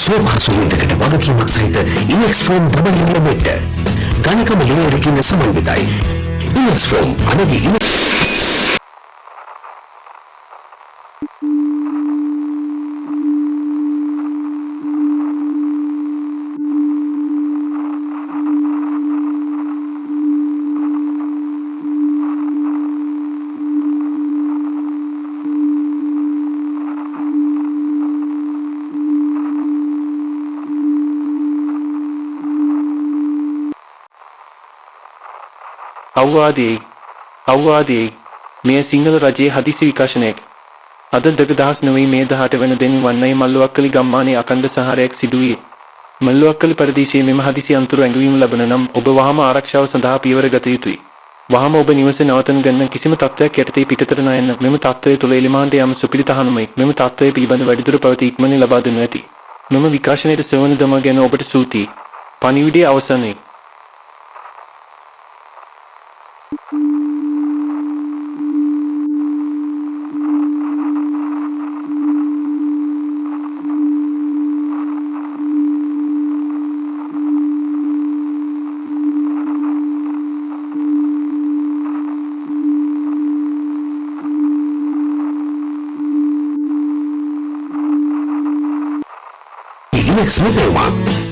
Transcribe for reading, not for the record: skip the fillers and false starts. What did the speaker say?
සුවපහසුවෙන්දකට වගකීමක් සහිත ඉනෙක්ස්ෆෝම් double limit ගණකම ලේයරකින් සමන්විතයි. ඉනෙක්ස්ෆෝම් අනවි අවවාදයේ මේ සිංහල රජයේ හදිසි විකාශනයක්. අද 2009 මේ 18 වන දින වන්නයි මල්ලුවක්කලි ගම්මානයේ අඛණ්ඩ සහාරයක් සිදු වී මල්ලුවක්කලි පරිදේශයේ මෙම හදිසි අන්තරු ඇඟවීම ලබන නම් ඔබ වහාම ආරක්ෂාව සඳහා පියවර ගත යුතුයි. වහාම ඔබ නිවස නවතන ගන්න කිසිම තත්ත්වයක් යටතේ පිටතට නොයන්න. මෙම තත්ත්වය තුළ එලිමාන්ට යම් සුපිරි තහනමයි. මෙම තත්ත්වය පිළිබඳ වැඩිදුර පැවති ඉක්මනින් ලබා දෙනු ඇති. මෙම විකාශනයේ සෙවන දම ගැන ඔබට ස්තුතියි. පණිවිඩය අවසන්යි. ඉනෙක්ස් නිපෙවුමක්